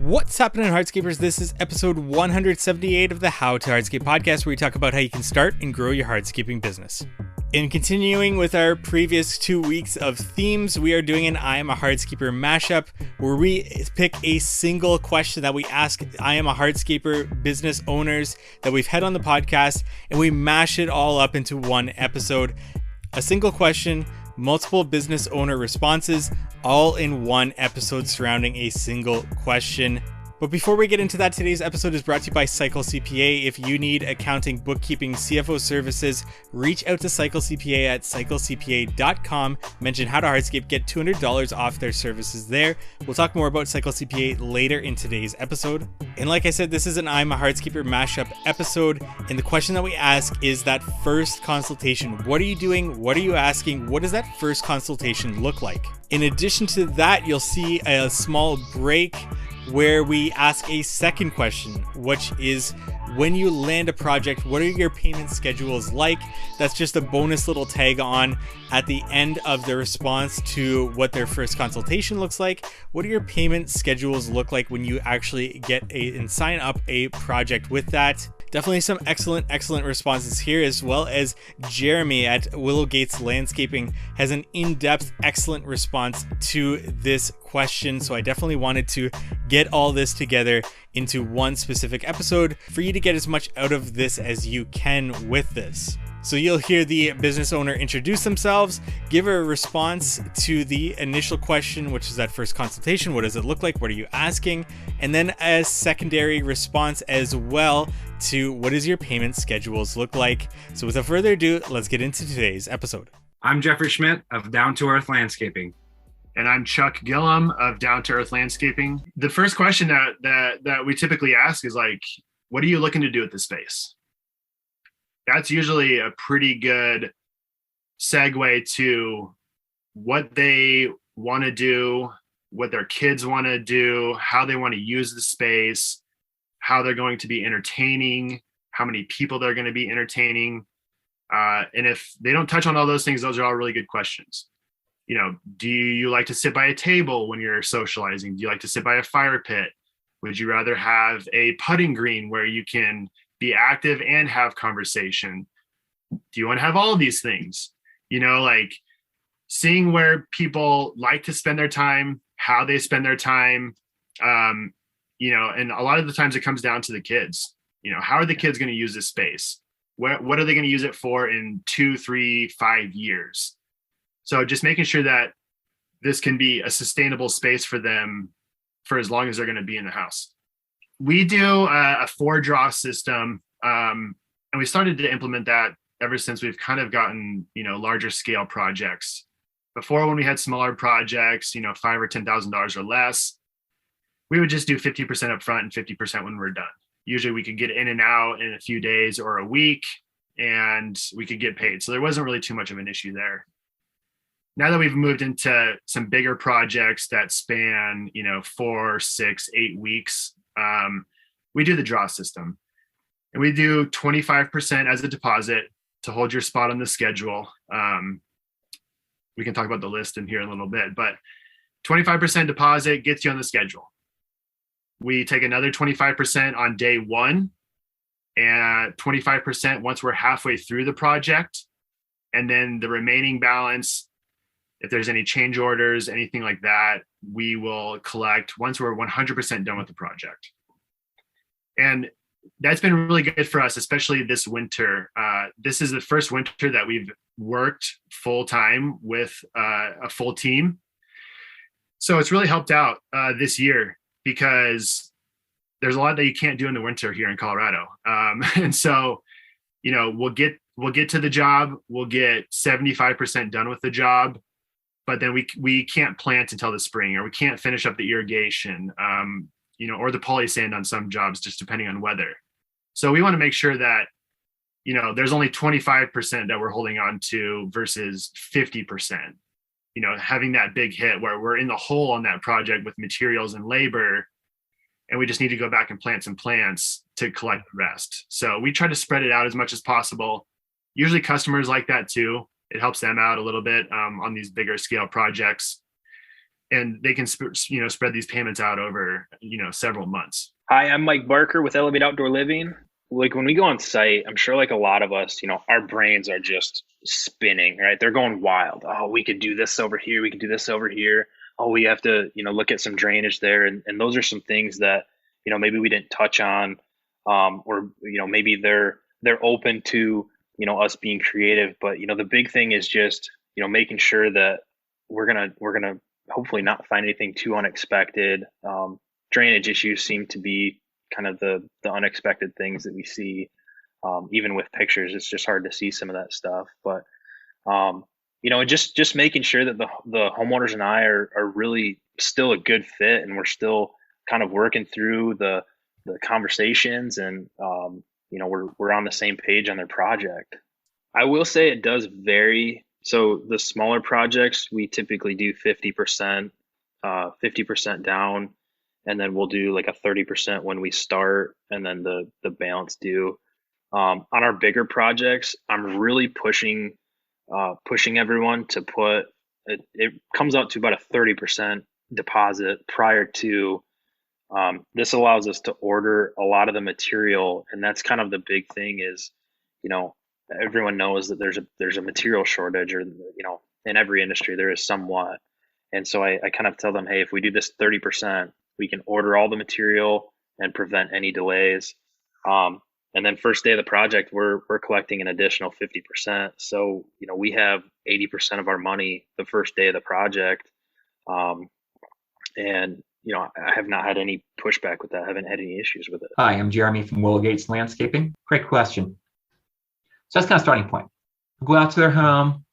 What's happening, hardscapers? This is episode 178 of the How to Hardscape podcast, where we talk about how you can start and grow your hardscaping business. In continuing with our previous 2 weeks of themes, we are doing an I Am a Hardscaper mashup, where we pick a single question that we ask I Am a Hardscaper business owners that we've had on the podcast, and we mash it all up into one episode. A single question, multiple business owner responses, all in one episode surrounding a single question. But before we get into that, today's episode is brought to you by Cycle CPA. If you need accounting, bookkeeping, CFO services, reach out to Cycle CPA at cyclecpa.com. Mention How to Hardscape, get $200 off their services there. We'll talk more about Cycle CPA later in today's episode. And like I said, this is an I'm a Hardscaper mashup episode. And the question that we ask is that first consultation. What are you doing? What are you asking? What does that first consultation look like? In addition to that, you'll see a small break where we ask a second question, which is, when you land a project, what are your payment schedules like? That's just a bonus little tag on at the end of the response to what their first consultation looks like. What do your payment schedules look like when you actually get and sign up a project with that? Definitely some excellent responses here, as well as Jeremy at Willow Gates Landscaping has an in-depth, excellent response to this question. So I definitely wanted to get all this together into one specific episode for you to get as much out of this as you can with this. So you'll hear the business owner introduce themselves, give a response to the initial question, which is that first consultation. What does it look like? What are you asking? And then a secondary response as well to what does your payment schedules look like? So without further ado, let's get into today's episode. I'm Jeffrey Schmidt of Down to Earth Landscaping. And I'm Chuck Gillum of Down to Earth Landscaping. The first question that we typically ask is like, what are you looking to do with the space? That's usually a pretty good segue to what they want to do, what their kids want to do, how they want to use the space, how they're going to be entertaining, how many people they're going to be entertaining. And if they don't touch on all those things, those are all really good questions. You know, do you like to sit by a table when you're socializing? Do you like to sit by a fire pit? Would you rather have a putting green where you can be active and have conversation? Do you want to have all of these things? You know, like seeing where people like to spend their time, how they spend their time, you know, and a lot of the times it comes down to the kids. You know, how are the kids going to use this space? What are they going to use it for in 2, 3, 5 years? So just making sure that this can be a sustainable space for them for as long as they're going to be in the house. We do a 4-draw system, and we started to implement that ever since we've kind of gotten, you know, larger scale projects. Before, when we had smaller projects, you know, $5,000 or $10,000 or less, we would just do 50% up front and 50% when we're done. Usually we could get in and out in a few days or a week, and we could get paid. So there wasn't really too much of an issue there. Now that we've moved into some bigger projects that span, you know, 4, 6, 8 weeks, we do the draw system, and we do 25% as a deposit to hold your spot on the schedule. We can talk about the list in here in a little bit, but 25% deposit gets you on the schedule. We take another 25% on day one and 25% once we're halfway through the project. And then the remaining balance, if there's any change orders, anything like that, we will collect once we're 100% done with the project. And that's been really good for us, especially this winter. This is the first winter that we've worked full time with a full team. So it's really helped out this year, because there's a lot that you can't do in the winter here in Colorado. And so, you know, we'll get to the job, we'll get 75% done with the job, but then we can't plant until the spring, or we can't finish up the irrigation, you know, or the poly sand on some jobs, just depending on weather. So we want to make sure that, you know, there's only 25% that we're holding on to versus 50%, you know, having that big hit where we're in the hole on that project with materials and labor, and we just need to go back and plant some plants to collect the rest. So we try to spread it out as much as possible. Usually customers like that too. It helps them out a little bit on these bigger scale projects. and they can spread these payments out over several months. Hi, I'm Mike Barker with Elevate Outdoor Living. Like when we go on site, I'm sure like a lot of us, our brains are just spinning, right? They're going wild. Oh, we could do this over here. We could do this over here. Oh, we have to, look at some drainage there. And those are some things that, maybe we didn't touch on, or, maybe they're open to, us being creative. But, the big thing is just, making sure that we're going to hopefully not find anything too unexpected. Drainage issues seem to be kind of the unexpected things that we see. Even with pictures, it's just hard to see some of that stuff. But just making sure that the homeowners and I are really still a good fit, and we're still kind of working through the conversations, and we're on the same page on their project. I will say it does vary. So the smaller projects, we typically do 50%, 50% down. And then we'll do like a 30% when we start, and then the balance due. On our bigger projects, I'm really pushing everyone to put it comes out to about a 30% deposit prior to. This allows us to order a lot of the material, and that's kind of the big thing is, everyone knows that there's a material shortage, or in every industry there is somewhat. And so I kind of tell them, hey, if we do this 30%, we can order all the material and prevent any delays. And then first day of the project, we're collecting an additional 50%. So, we have 80% of our money the first day of the project. And, I have not had any pushback with that. I haven't had any issues with it. Hi, I'm Jeremy from Willow Gates Landscaping. Great question. So that's kind of starting point. We'll go out to their home.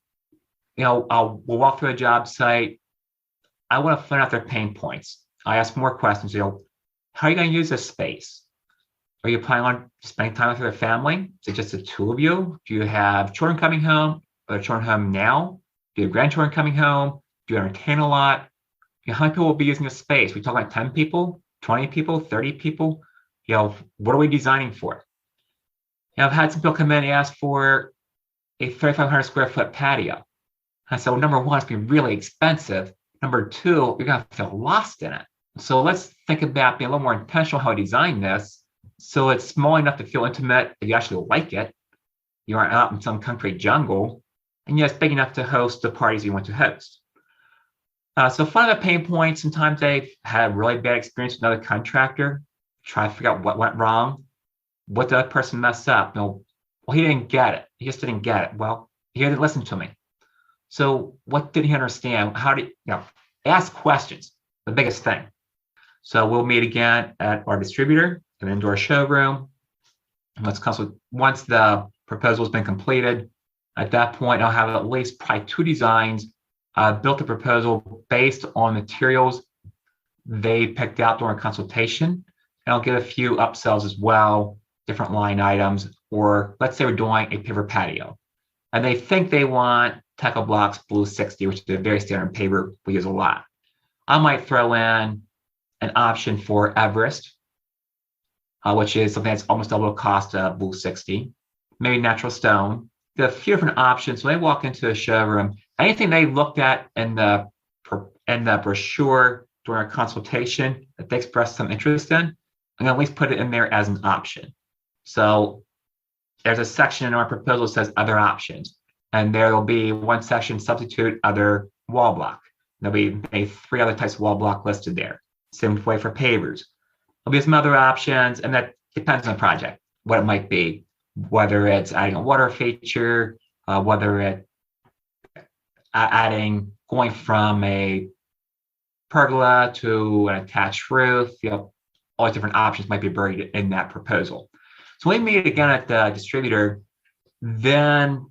We'll walk through a job site. I want to find out their pain points. I ask more questions. How are you going to use this space? Are you planning on spending time with your family? Is it just the two of you? Do you have children coming home? Are the children home now? Do you have grandchildren coming home? Do you entertain a lot? How many people will be using this space? We talk about 10 people, 20 people, 30 people? What are we designing for? I've had some people come in and ask for a 3,500 square foot patio. And so number one, it's going to be really expensive. Number two, you're going to feel lost in it. So let's think about being a little more intentional how we design this. So it's small enough to feel intimate, that you actually like it. You aren't out in some concrete jungle. And it's big enough to host the parties you want to host. So one of the pain points, sometimes they've had a really bad experience with another contractor, try to figure out what went wrong. What did that person mess up? Well, he didn't get it. He just didn't get it. Well, he didn't listen to me. So what did he understand? How did ask questions, the biggest thing. So we'll meet again at our distributor, an indoor showroom. And let's consult. Once the proposal has been completed, at that point, I'll have at least probably two designs, built a proposal based on materials they picked out during consultation. And I'll get a few upsells as well, different line items, or let's say we're doing a paver patio. And they think they want Techo Blocks Blue 60, which is a very standard paver we use a lot. I might throw in an option for Everest, which is something that's almost double the cost of Blue 60, maybe natural stone. There are a few different options. When they walk into a showroom, anything they looked at in the brochure during a consultation that they expressed some interest in, I'm going to at least put it in there as an option. So there's a section in our proposal that says other options, and there will be one section substitute other wall block. There'll be three other types of wall block listed there. Same way for pavers. There'll be some other options, and that depends on the project, what it might be, whether it's adding a water feature, whether it's going from a pergola to an attached roof. All the different options might be buried in that proposal. So when we meet again at the distributor, then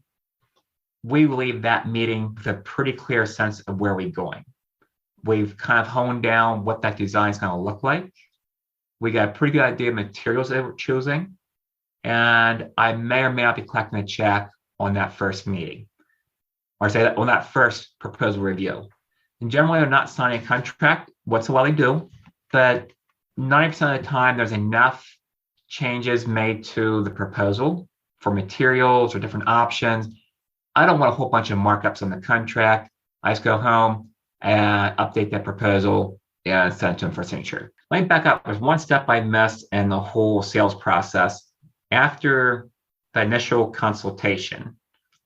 we leave that meeting with a pretty clear sense of where we're going. We've kind of honed down what that design is going to look like. We got a pretty good idea of materials that we're choosing. And I may or may not be collecting a check on that first meeting, or say that on that first proposal review. And generally, they're not signing a contract. Once in a while they do, but 90% of the time, there's enough changes made to the proposal for materials or different options. I don't want a whole bunch of markups on the contract. I just go home, and update that proposal and send it to them for signature. Let me back up. There's one step I missed in the whole sales process. After the initial consultation,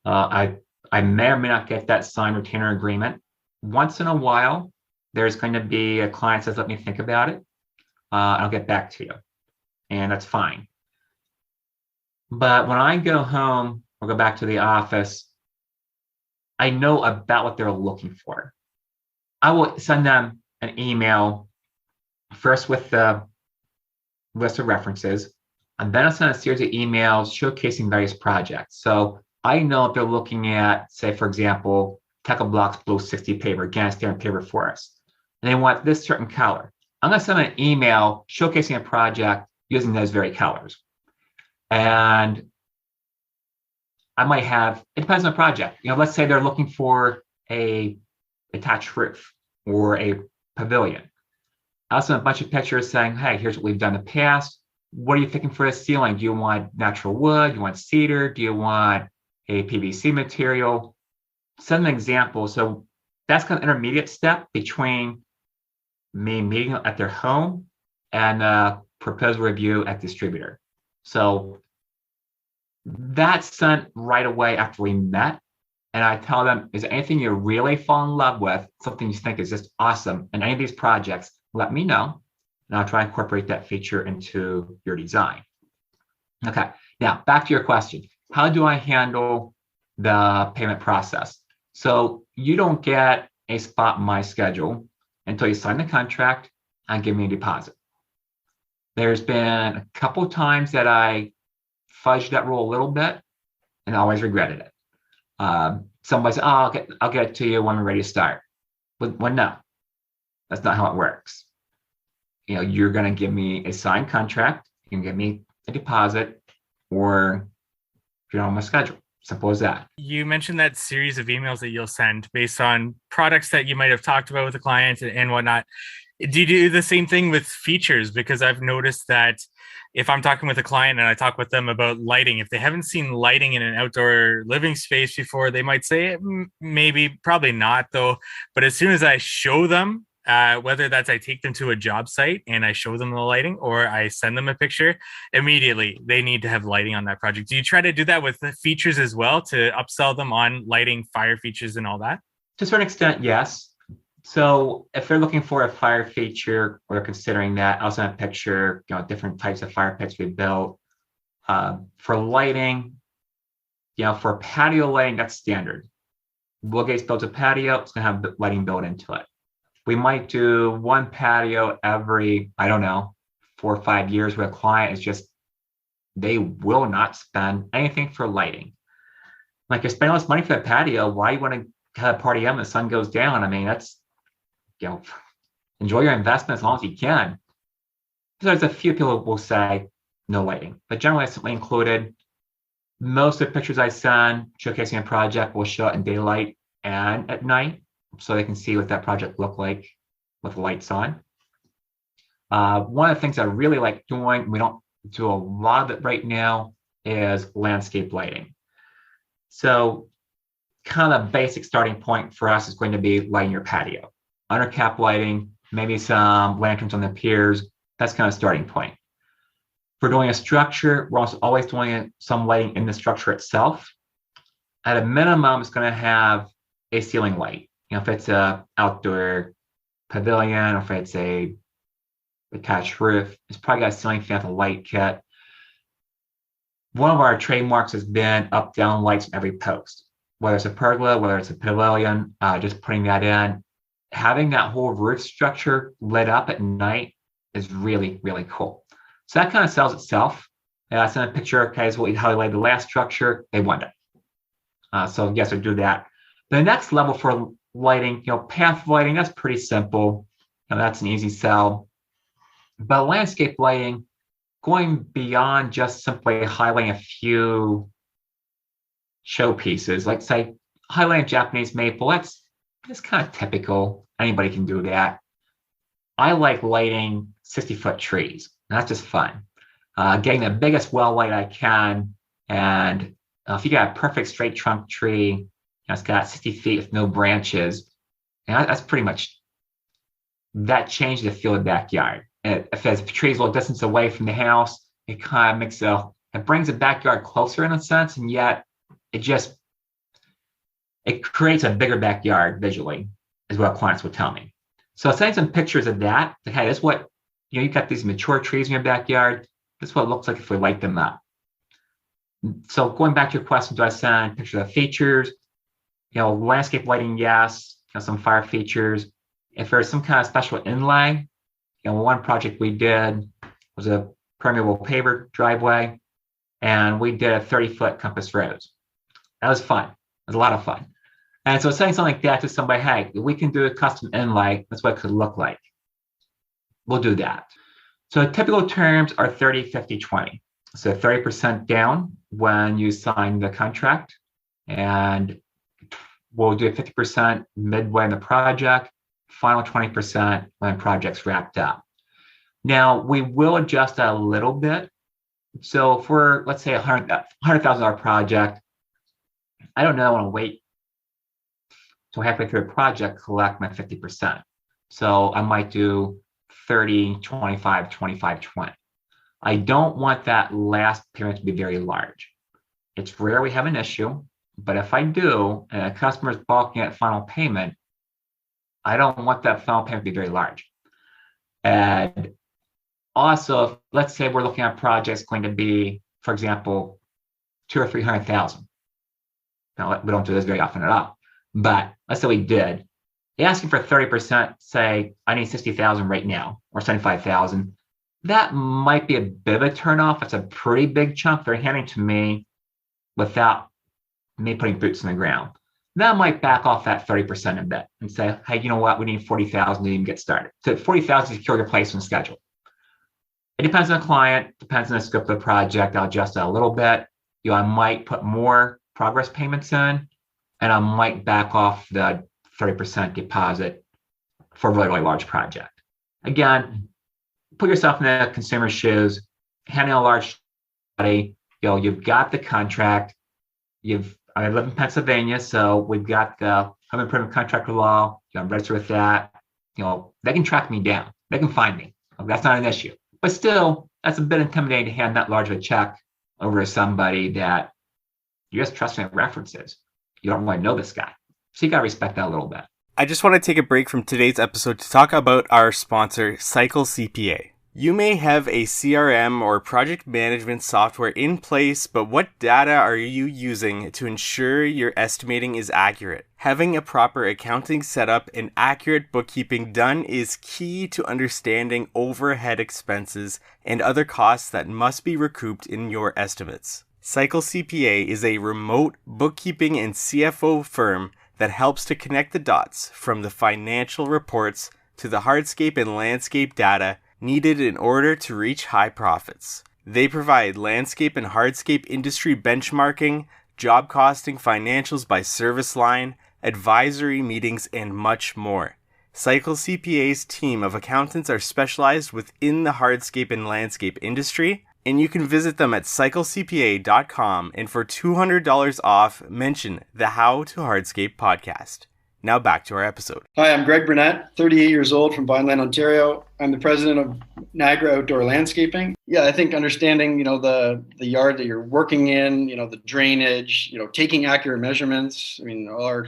I may or may not get that signed retainer agreement. Once in a while, there's going to be a client says, let me think about it. I'll get back to you. And that's fine. But when I go home or go back to the office, I know about what they're looking for. I will send them an email first with the list of references, and then I'll send a series of emails showcasing various projects. So I know if they're looking at, say, for example, Techa Blocks Blue 60 paper, again, standard paper for us, and they want this certain color. I'm going to send an email showcasing a project using those very colors. And I might have, it depends on the project. Let's say they're looking for a attached roof or a pavilion. I'll send a bunch of pictures saying, hey, here's what we've done in the past. What are you thinking for the ceiling? Do you want natural wood? Do you want cedar? Do you want a PVC material? Send an example. So that's kind of an intermediate step between me meeting at their home and proposal review at distributor. So that's sent right away after we met. And I tell them, is there anything you really fall in love with, something you think is just awesome in any of these projects, let me know. And I'll try and incorporate that feature into your design. Okay, now back to your question. How do I handle the payment process? So you don't get a spot in my schedule until you sign the contract and give me a deposit. There's been a couple of times that I fudged that rule a little bit and always regretted it. Somebody said, oh, I'll get it to you when we're ready to start. But no, that's not how it works. You're going to give me a signed contract, you can give me a deposit, or you're on my schedule. Simple as that. You mentioned that series of emails that you'll send based on products that you might have talked about with the client and whatnot. Do you do the same thing with features? Because I've noticed that if I'm talking with a client and I talk with them about lighting, if they haven't seen lighting in an outdoor living space before, they might say, maybe, probably not though. But as soon as I show them, whether that's I take them to a job site and I show them the lighting or I send them a picture, immediately they need to have lighting on that project. Do you try to do that with the features as well to upsell them on lighting, fire features and all that? To a certain extent, yes. So if they're looking for a fire feature or considering that, I'll send a picture, different types of fire pits we built. For lighting, for patio lighting, that's standard. Will Gates builds a patio, it's going to have lighting built into it. We might do one patio every, 4 or 5 years where a client is just, they will not spend anything for lighting. Like, you're spending all this money for that patio, why you want to have a party out when the sun goes down? That's, enjoy your investment as long as you can. So there's a few people who will say no lighting, but generally it's simply included. Most of the pictures I send showcasing a project will show it in daylight and at night, so they can see what that project looked like with the lights on. One of the things I really like doing, we don't do a lot of it right now, is landscape lighting. So kind of basic starting point for us is going to be lighting your patio. Undercap lighting, maybe some lanterns on the piers. That's kind of starting point. For doing a structure, we're also always doing some lighting in the structure itself. At a minimum, it's going to have a ceiling light. If it's a outdoor pavilion or if it's a attached roof, it's probably got a ceiling fan with a light kit. One of our trademarks has been up-down lights in every post. Whether it's a pergola, whether it's a pavilion, just putting that in. Having that whole roof structure lit up at night is really, really cool. So that kind of sells itself. I sent a picture, okay, is how they laid the last structure. They want it. So yes, I do that. The next level for lighting, path lighting, that's pretty simple. That's an easy sell. But landscape lighting, going beyond just simply highlighting a few showpieces, like say highlighting Japanese maple, that's kind of typical. Anybody can do that. I like lighting 60-foot trees. That's just fun. Getting the biggest well light I can. And if you got a perfect straight trunk tree, it's got 60 feet with no branches, And that's pretty much, that changes the feel of the backyard. And if there's trees a little distance away from the house, it kind of it brings the backyard closer in a sense, and yet it creates a bigger backyard visually, is what clients will tell me. So sending some pictures of that, like, hey, this is what, you've got these mature trees in your backyard. This is what it looks like if we light them up. So going back to your question, do I send pictures of features? Landscape lighting, yes. Some fire features. If there's some kind of special inlay, one project we did was a permeable paver driveway, and we did a 30-foot compass rose. That was fun. It was a lot of fun. And so saying something like that to somebody, hey, we can do a custom inlay. That's what it could look like. We'll do that. So typical terms are 30, 50, 20. So 30% down when you sign the contract, and we'll do 50% midway in the project, final 20% when the project's wrapped up. Now, we will adjust that a little bit. So for, let's say, a $100,000 project, I don't know, I want to wait till halfway through the project, collect my 50%. So I might do 30, 25, 25, 20. I don't want that last payment to be very large. It's rare we have an issue, but if I do, and a customer is balking at final payment, I don't want that final payment to be very large. And also, if, let's say we're looking at projects going to be, for example, $200,000 or $300,000. Now, we don't do this very often at all, but let's say we did. Asking for 30%, say I need 60,000 right now, or 75,000. That might be a bit of a turnoff. It's a pretty big chunk they're handing to me without me putting boots on the ground. That might back off that 30% a bit and say, hey, you know what? We need 40,000 to even get started. So 40,000 to secure the placement schedule. It depends on the client, depends on the scope of the project. I'll adjust that a little bit. I might put more progress payments in, and I might back off the 30% deposit for a really, really large project. Again, put yourself in the consumer's shoes, handling a large study. You've got the contract. I live in Pennsylvania, so we've got the home improvement contractor law. I'm registered with that. They can track me down. They can find me. That's not an issue. But still, that's a bit intimidating to hand that large of a check over to somebody that you're just trusting references. You don't really know this guy. So you got to respect that a little bit. I just want to take a break from today's episode to talk about our sponsor, Cycle CPA. You may have a CRM or project management software in place, but what data are you using to ensure your estimating is accurate? Having a proper accounting setup and accurate bookkeeping done is key to understanding overhead expenses and other costs that must be recouped in your estimates. Cycle CPA is a remote bookkeeping and CFO firm that helps to connect the dots from the financial reports to the hardscape and landscape data needed in order to reach high profits. They provide landscape and hardscape industry benchmarking, job costing, financials by service line, advisory meetings, and much more. Cycle CPA's team of accountants are specialized within the hardscape and landscape industry, and you can visit them at cyclecpa.com, and for $200 off, mention the How to Hardscape podcast. Now back to our episode. Hi, I'm Greg Burnett, 38 years old from Vineland, Ontario. I'm the president of Niagara Outdoor Landscaping. Yeah, I think understanding, the yard that you're working in, the drainage, taking accurate measurements. All our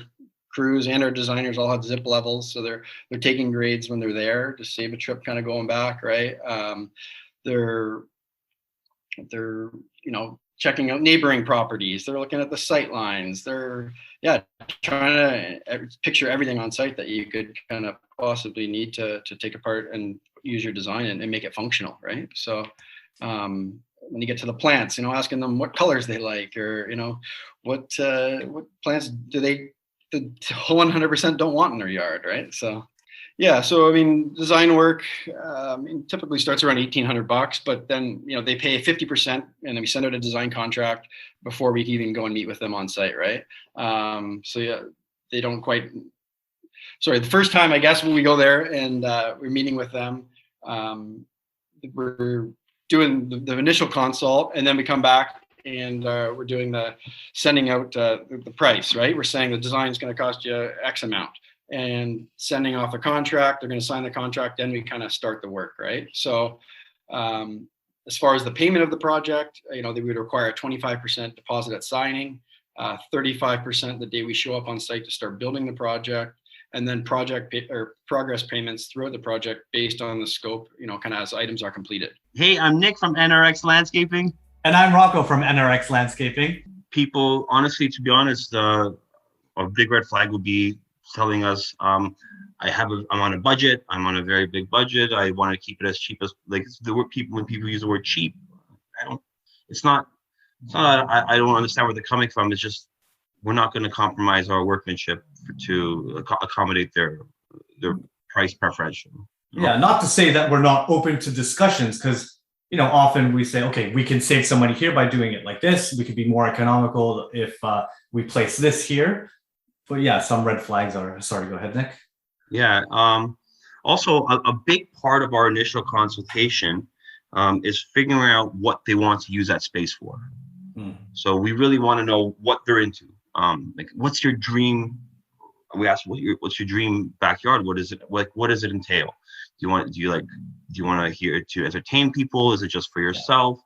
crews and our designers all have zip levels, so they're taking grades when they're there to save a trip kind of going back, right? They're checking out neighboring properties. They're looking at the sight lines. They're trying to picture everything on site that you could kind of possibly need to take apart and use your design and make it functional, right? So when you get to the plants, asking them what colors they like, or what plants do they 100% don't want in their yard, right? So design work typically starts around $1,800, but then they pay 50%, and then we send out a design contract before we can even go and meet with them on site, right? They don't quite. Sorry, the first time I guess when we go there and we're meeting with them, we're doing the initial consult, and then we come back and we're doing sending out the price, right? We're saying the design is going to cost you X amount. and sending off the contract. They're going to sign the contract, then we kind of start the work, right? So as far as the payment of the project, they would require a 25% deposit at signing, 35% the day we show up on site to start building the project, and then progress payments throughout the project based on the scope, kind of as items are completed. Hey, I'm Nick from NRX Landscaping. And I'm Rocco from NRX Landscaping. People, honestly, to be honest, a big red flag would be telling us, I'm on a budget. I'm on a very big budget. I want to keep it as cheap as, like, the word people, when people use the word cheap, I don't understand where they're coming from. It's just, we're not going to compromise our workmanship to accommodate their price preferential. Yeah, not to say that we're not open to discussions, because often we say, okay, we can save some money here by doing it like this. We could be more economical if we place this here. But yeah, some red flags are. Sorry, go ahead, Nick. Yeah. Also, a big part of our initial consultation is figuring out what they want to use that space for. So we really want to know what they're into. Like, what's your dream? We asked, what's your dream backyard? What is it like? What does it entail? Do you want to hear to entertain people? Is it just for yourself?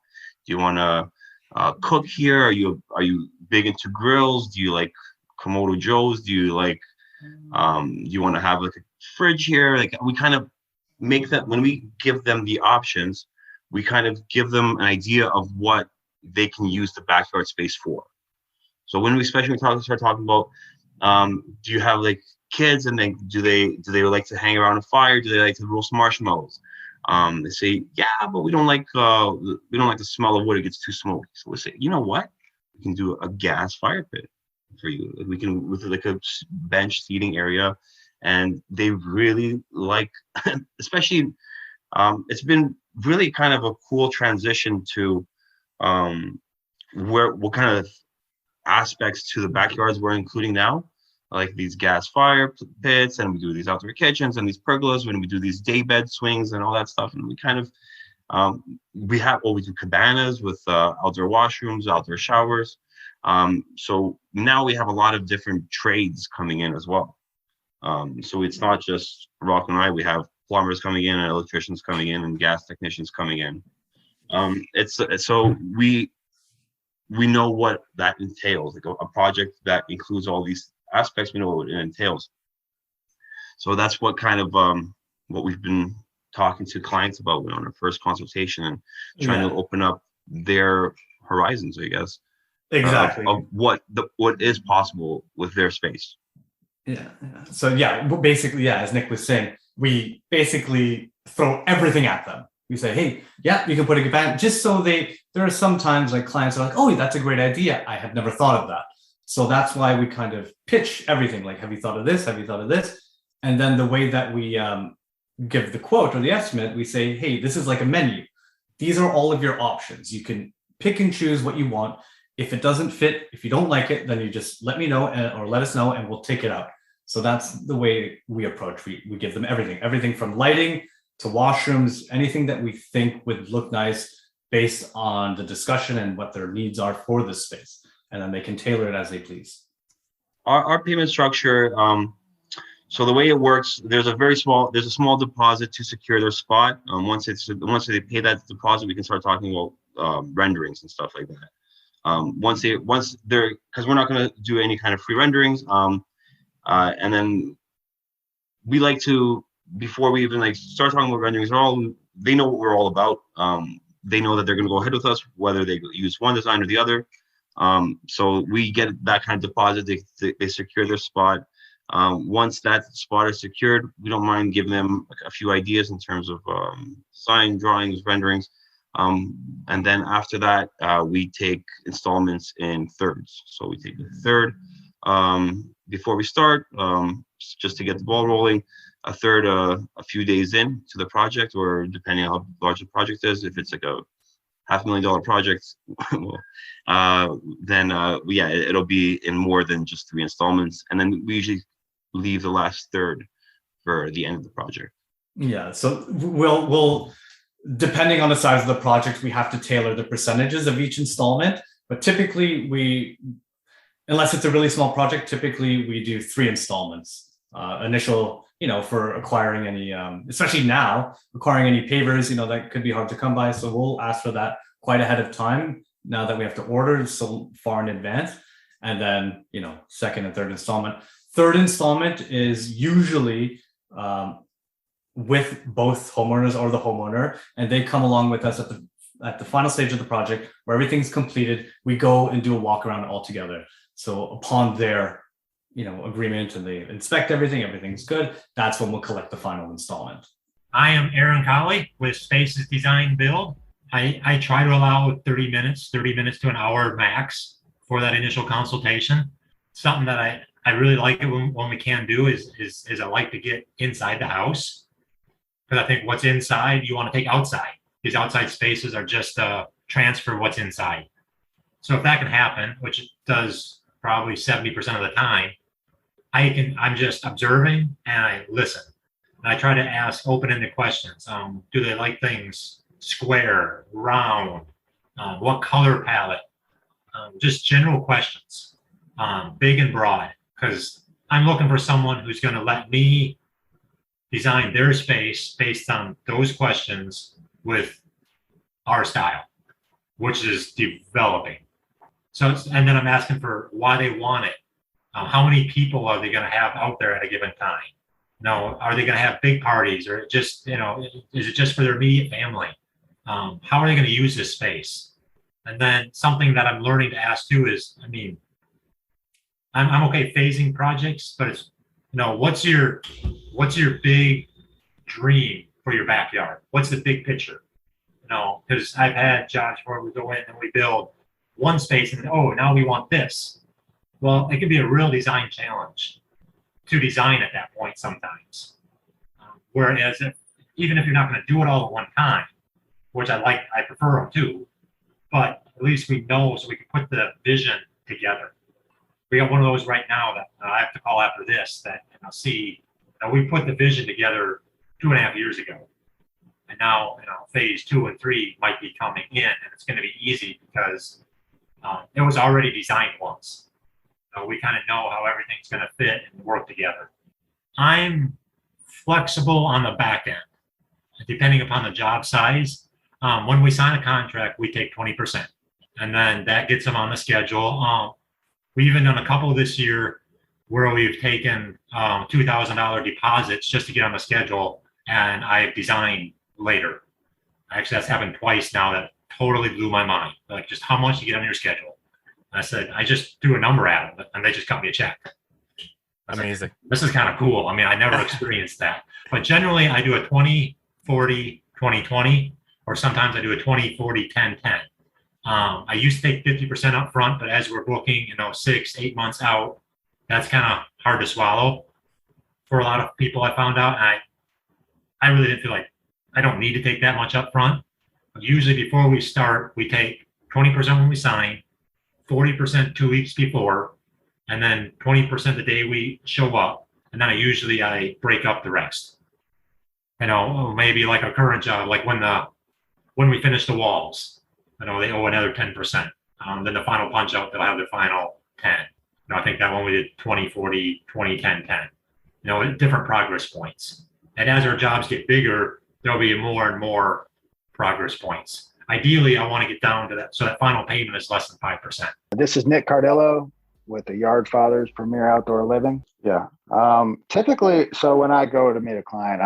Do you want to cook here? Are you big into grills? Do you like Komodo Joes? Do you like do you want to have like a fridge here? Like, we kind of make that, when we give them the options, we kind of give them an idea of what they can use the backyard space for. So when we start talking about, do you have like kids, and then do they like to hang around a fire? Do they like to roast marshmallows? They say, yeah, but we don't like the smell of wood. It gets too smoky. So we say, you know what? We can do a gas fire pit for you. We can, with like a bench seating area, and they really like, especially, it's been really kind of a cool transition to what kind of aspects to the backyards we're including now, like these gas fire pits, and we do these outdoor kitchens and these pergolas, when we do these day bed swings and all that stuff. And we kind of we do cabanas with outdoor washrooms, outdoor showers. So now we have a lot of different trades coming in as well. So it's not just Rock and I. We have plumbers coming in, and electricians coming in, and gas technicians coming in. So we know what that entails. Like a project that includes all these aspects, we know what it entails. So that's what kind of what we've been talking to clients about on our first consultation, and trying to open up their horizons, I guess. Exactly. Of what is possible with their space. Yeah. So basically, as Nick was saying, we basically throw everything at them. We say, hey, yeah, you can put a cabana, just so there are sometimes like clients are like, oh, that's a great idea. I had never thought of that. So that's why we kind of pitch everything. Like, have you thought of this? Have you thought of this? And then the way that we give the quote or the estimate, we say, hey, this is like a menu. These are all of your options. You can pick and choose what you want. If it doesn't fit, if you don't like it, then you just let me know or let us know, and we'll take it out. So that's the way we approach. We give them everything from lighting to washrooms, anything that we think would look nice based on the discussion and what their needs are for this space. And then they can tailor it as they please. Our payment structure, so the way it works, there's a small deposit to secure their spot. Once they pay that deposit, we can start talking about renderings and stuff like that. Because we're not going to do any kind of free renderings. And then we like to, before we even start talking about renderings, they know what we're all about. They know that they're going to go ahead with us, whether they use one design or the other. So we get that kind of deposit. They secure their spot. Once that spot is secured, we don't mind giving them a few ideas in terms of design, drawings, renderings. And then after that, we take installments in thirds. So we take a third before we start, just to get the ball rolling, a third a few days in to the project, or depending on how large the project is. If it's like a $500,000 project, then it'll be in more than just 3 installments. And then we usually leave the last third for the end of the project. Yeah, so we'll depending on the size of the project, we have to tailor the percentages of each installment. But typically unless it's a really small project, typically we do 3 installments initial, for acquiring any, especially now, acquiring any pavers, that could be hard to come by. So we'll ask for that quite ahead of time now that we have to order so far in advance. And then, second and third installment. Third installment is usually with both homeowners or the homeowner, and they come along with us at the final stage of the project where everything's completed. We go and do a walk around all together. So upon their agreement and they inspect everything's good, that's when we'll collect the final installment. I am Aaron Colley with Spaces Design Build. I try to allow 30 minutes to an hour max for that initial consultation. Something that I really like it when we can do is I like to get inside the house, because I think what's inside you want to take outside. These outside spaces are just transfer what's inside. So if that can happen, which it does probably 70% of the time, I'm just observing and I listen. And I try to ask open-ended questions. Do they like things square, round? What color palette? Just general questions, big and broad, because I'm looking for someone who's going to let me design their space based on those questions with our style, which is developing. And then I'm asking for why they want it. How many people are they going to have out there at a given time? Are they going to have big parties, or just, is it just for their immediate family? How are they going to use this space? And then something that I'm learning to ask too is, I'm okay phasing projects, but it's, what's your big dream for your backyard? What's the big picture? Because I've had jobs where we go in and we build one space and now we want this. Well, it can be a real design challenge to design at that point sometimes. Whereas even if you're not going to do it all at one time, which I prefer them too, but at least we know, so we can put the vision together. We got one of those right now that I have to call after this, that we put the vision together 2.5 years ago. And now, phase 2 and 3 might be coming in, and it's going to be easy because it was already designed once. So we kind of know how everything's going to fit and work together. I'm flexible on the back end, depending upon the job size. When we sign a contract, we take 20%, and then that gets them on the schedule. We've even done a couple this year where we've taken $2,000 deposits just to get on the schedule, and I've designed later. Actually, that's happened twice now. That totally blew my mind. Like, just how much you get on your schedule. I said, I just threw a number at them, and they just cut me a check. Amazing. Like, this is kind of cool. I never experienced that. But generally, I do a 20, 40, 20, 20, or sometimes I do a 20, 40, 10, 10. I used to take 50% up front, but as we're booking, 6-8 months out, that's kind of hard to swallow for a lot of people, I found out. And I really didn't feel like I don't need to take that much up front. But usually before we start, we take 20% when we sign, 40% 2 weeks before, and then 20% the day we show up. And then I break up the rest. Maybe like a current job, like when we finish the walls, they owe another 10%. Then the final punch out, they'll have their final 10. I think that one we did 20, 40, 20, 10, 10. Different progress points. And as our jobs get bigger, there'll be more and more progress points. Ideally, I want to get down to that, so that final payment is less than 5%. This is Nick Cardello with the Yard Fathers Premier Outdoor Living. Yeah. Typically, so when I go to meet a client,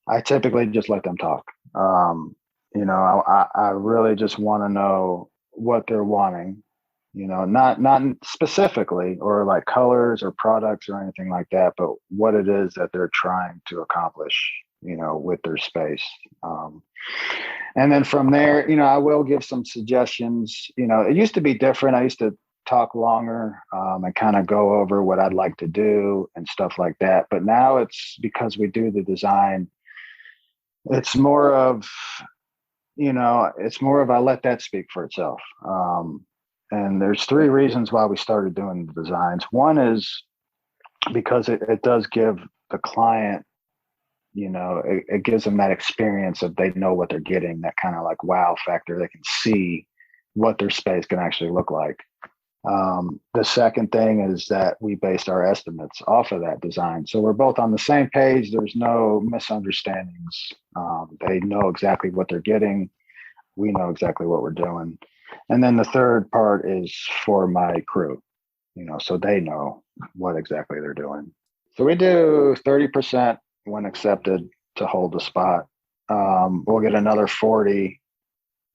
I typically just let them talk. I really just want to know what they're wanting, not specifically or like colors or products or anything like that, but what it is that they're trying to accomplish, with their space. And then from there, I will give some suggestions. It used to be different. I used to talk longer and kind of go over what I'd like to do and stuff like that. But now it's because we do the design, it's more of, I let that speak for itself. And there's 3 reasons why we started doing the designs. One is because it does give the client, it gives them that experience of they know what they're getting, that kind of like wow factor. They can see what their space can actually look like. The second thing is that we based our estimates off of that design. So we're both on the same page. There's no misunderstandings. They know exactly what they're getting. We know exactly what we're doing. And then the third part is for my crew, so they know what exactly they're doing. So we do 30% when accepted to hold the spot. We'll get another 40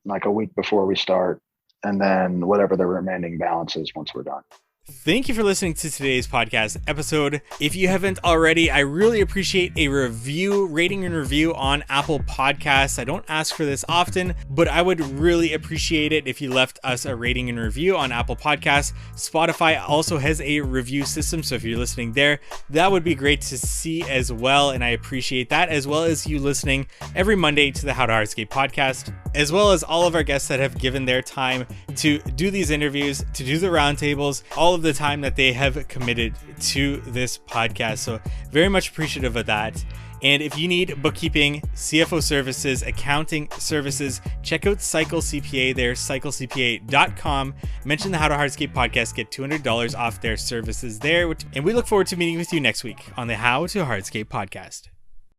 like a week before we start, and then whatever the remaining balance is once we're done. Thank you for listening to today's podcast episode. If you haven't already, I really appreciate a rating and review on Apple Podcasts. I don't ask for this often, but I would really appreciate it if you left us a rating and review on Apple Podcasts. Spotify also has a review system, so if you're listening there, that would be great to see as well, and I appreciate that, as well as you listening every Monday to the How to Hardscape podcast, as well as all of our guests that have given their time to do these interviews, to do the roundtables, all of the time that they have committed to this podcast. So very much appreciative of that. And if you need bookkeeping, CFO services, accounting services, check out Cycle CPA. They're cyclecpa.com. Mention the How to Hardscape podcast, get $200 off their services there. And we look forward to meeting with you next week on the How to Hardscape podcast.